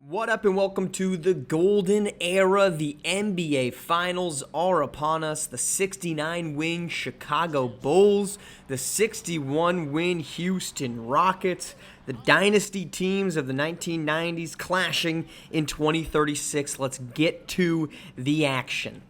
What up and welcome to the golden era. The NBA Finals are upon us. The 69-win Chicago Bulls, the 61-win Houston Rockets, the dynasty teams of the 1990s clashing in 2036. Let's get to the action.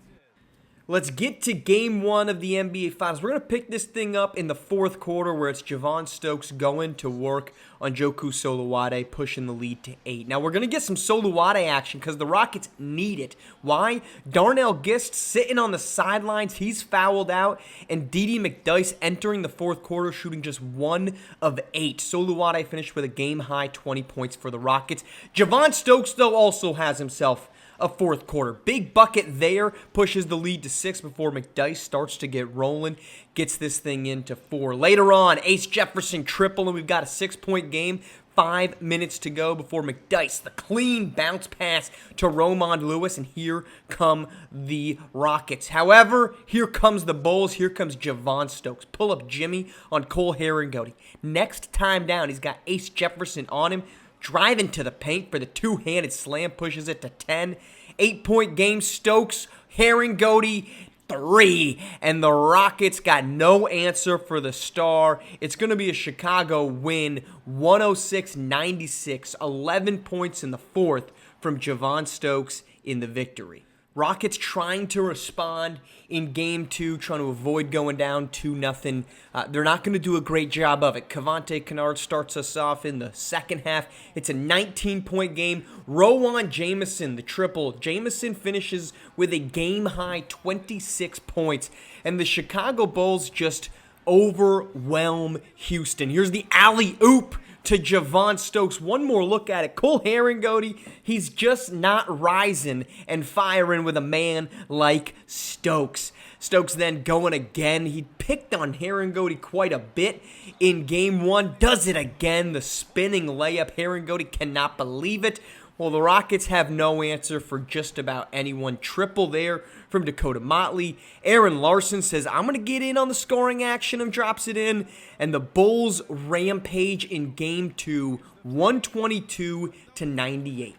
Let's get to game one of the NBA Finals. We're going to pick this thing up in the fourth quarter where it's Javon Stokes going to work on Joku Soluwade, pushing the lead to 8. Now, we're going to get some Soluwade action because the Rockets need it. Why? Darnell Gist sitting on the sidelines. He's fouled out. And Didi McDyess entering the fourth quarter shooting just 1 of 8. Soluwade finished with a game-high 20 points for the Rockets. Javon Stokes, though, also has himself a fourth quarter. Big bucket there, pushes the lead to 6 before McDyess starts to get rolling, gets this thing into 4. Later on, Ace Jefferson triple, and we've got a 6-point game. 5 minutes to go before McDyess, the clean bounce pass to Romond Lewis, and here come the Rockets. However, here comes the Bulls. Here comes Javon Stokes. Pull up Jimmy on Cole Herringody. Next time down, he's got Ace Jefferson on him. Driving to the paint for the two-handed slam, pushes it to 10. 8-point game, Stokes, Herringody, 3. And the Rockets got no answer for the star. It's going to be a Chicago win, 106-96, 11 points in the fourth from Javon Stokes in the victory. Rockets trying to respond in game 2, trying to avoid going down 2-0. They're not going to do a great job of it. Cavante Kennard starts us off in the second half. It's a 19-point game. Rowan Jamison, the triple. Jamison finishes with a game-high 26 points. And the Chicago Bulls just overwhelm Houston. Here's the alley-oop to Javon Stokes. One more look at it. Cole Herringody, he's just not rising and firing with a man like Stokes. Stokes then going again. He picked on Herringody quite a bit in game 1. Does it again. The spinning layup. Herringody cannot believe it. Well, the Rockets have no answer for just about anyone. Triple there from Dakota Motley. Aaron Larson says, I'm going to get in on the scoring action, and drops it in. And the Bulls rampage in game 2, 122-98.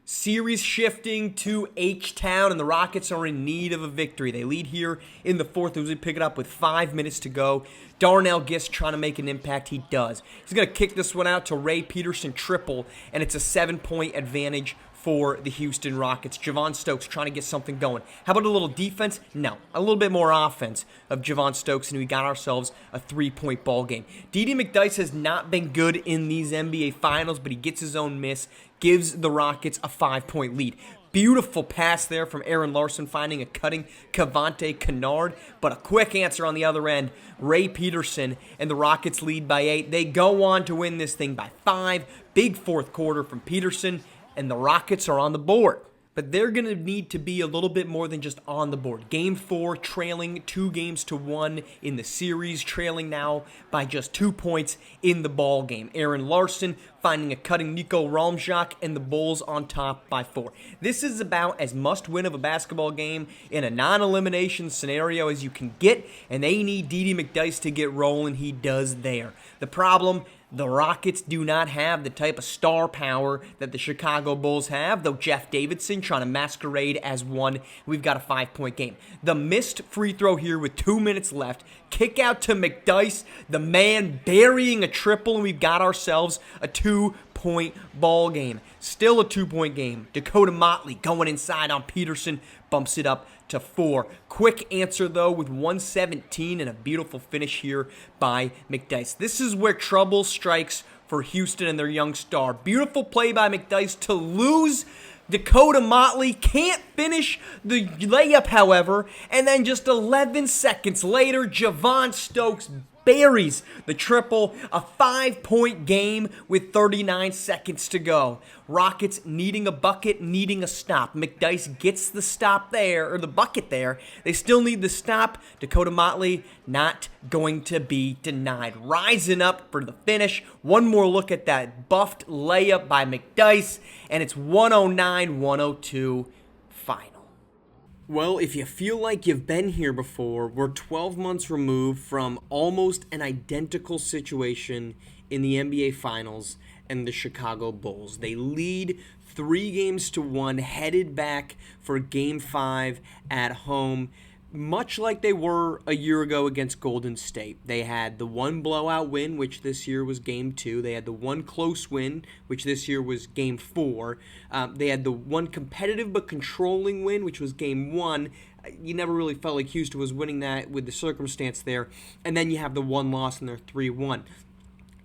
Series shifting to H-Town, and the Rockets are in need of a victory. They lead here in the fourth as we pick it up with 5 minutes to go. Darnell Gist trying to make an impact. He does. He's going to kick this one out to Ray Peterson triple, and it's a 7-point advantage for the Houston Rockets. Javon Stokes trying to get something going. How about a little defense? No. A little bit more offense of Javon Stokes, and we got ourselves a 3-point ball game. Didi McDyess has not been good in these NBA Finals, but he gets his own miss, gives the Rockets a 5-point lead. Beautiful pass there from Aaron Larson, finding a cutting Cavante Kennard, but a quick answer on the other end. Ray Peterson, and the Rockets lead by 8. They go on to win this thing by 5. Big fourth quarter from Peterson, and the Rockets are on the board. But they're going to need to be a little bit more than just on the board. Game 4, trailing 2-1 in the series, trailing now by just 2 points in the ball game. Aaron Larson finding a cutting Nico Romjak, and the Bulls on top by 4. This is about as must-win of a basketball game in a non-elimination scenario as you can get, and they need Didi McDyess to get rolling. He does there. The problem, the Rockets do not have the type of star power that the Chicago Bulls have, though Jeff Davidson trying to masquerade as one. We've got a 5-point game. The missed free throw here with 2 minutes left. Kick out to McDyess, the man burying a triple, and we've got ourselves a 2-point ball game. Still a 2-point game. Dakota Motley going inside on Peterson, bumps it up to 4. Quick answer, though, with 117 and a beautiful finish here by McDyess. This is where trouble strikes for Houston and their young star. Beautiful play by McDyess to lose Dakota Motley. Can't finish the layup, however, and then just 11 seconds later, Javon Stokes buries the triple, a 5-point game with 39 seconds to go. Rockets needing a bucket, needing a stop. McDyess gets the stop there, or the bucket there. They still need the stop. Dakota Motley not going to be denied. Rising up for the finish. One more look at that buffed layup by McDyess, and it's 109-102 final. Well, if you feel like you've been here before, we're 12 months removed from almost an identical situation in the NBA Finals and the Chicago Bulls. They lead 3-1, headed back for Game 5 at home, much like they were a year ago against Golden State. They had the one blowout win, which this year was Game 2. They had the one close win, which this year was Game 4. They had the one competitive but controlling win, which was Game 1. You never really felt like Houston was winning that with the circumstance there. And then you have the one loss and they're 3-1.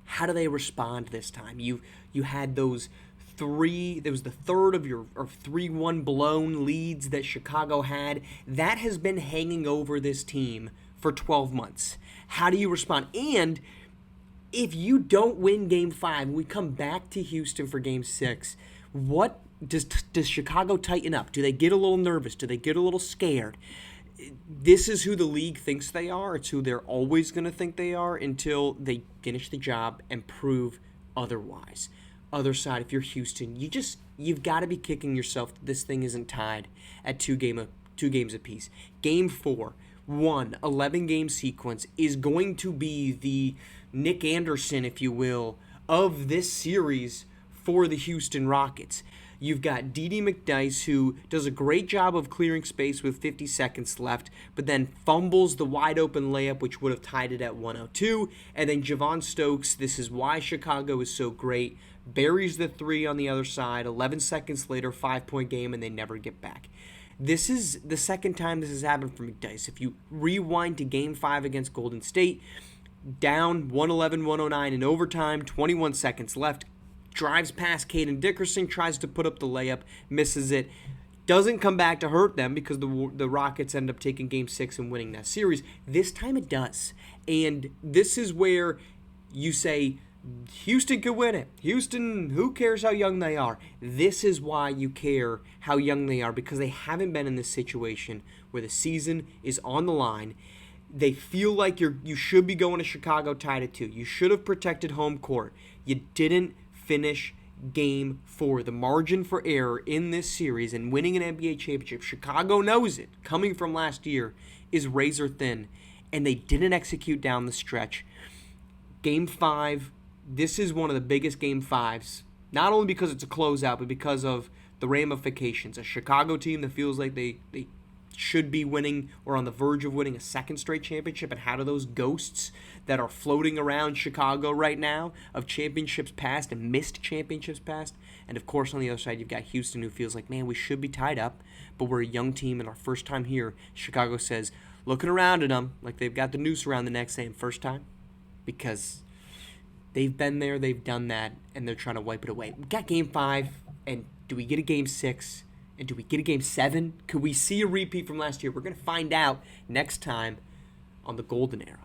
How do they respond this time? You had those three, there was the third of your 3-1 blown leads that Chicago had. That has been hanging over this team for 12 months. How do you respond? And if you don't win Game 5, we come back to Houston for Game 6, what does Chicago tighten up? Do they get a little nervous? Do they get a little scared? This is who the league thinks they are. It's who they're always going to think they are until they finish the job and prove otherwise. Other side, if you're Houston, you've got to be kicking yourself that this thing isn't tied at two games apiece. Game 4, 11-game sequence is going to be the Nick Anderson, if you will, of this series for the Houston Rockets. You've got D.D. McDyess, who does a great job of clearing space with 50 seconds left, but then fumbles the wide-open layup, which would have tied it at 102. And then Javon Stokes, this is why Chicago is so great, buries the three on the other side. 11 seconds later, 5-point game, and they never get back. This is the second time this has happened for McDyess. If you rewind to Game 5 against Golden State, down 111-109 in overtime, 21 seconds left, drives past Caden Dickerson, tries to put up the layup, misses it, doesn't come back to hurt them because the Rockets end up taking Game 6 and winning that series. This time it does. And this is where you say, Houston could win it. Houston, who cares how young they are? This is why you care how young they are, because they haven't been in this situation where the season is on the line. They feel like you should be going to Chicago tied at 2. You should have protected home court. You didn't finish Game 4. The margin for error in this series and winning an NBA championship, Chicago knows it, coming from last year, is razor thin, and they didn't execute down the stretch. Game 5, this is one of the biggest Game 5s, not only because it's a closeout, but because of the ramifications. A Chicago team that feels like they should be winning or on the verge of winning a second straight championship, and how do those ghosts that are floating around Chicago right now of championships past and missed championships past? And of course on the other side you've got Houston, who feels like, man, we should be tied up, but we're a young team and our first time here. Chicago says, looking around at them like they've got the noose around the neck, saying first time, because they've been there, they've done that, and they're trying to wipe it away. We got Game 5, and do we get a Game 6? And do we get a Game 7? Could we see a repeat from last year? We're going to find out next time on the Golden Era.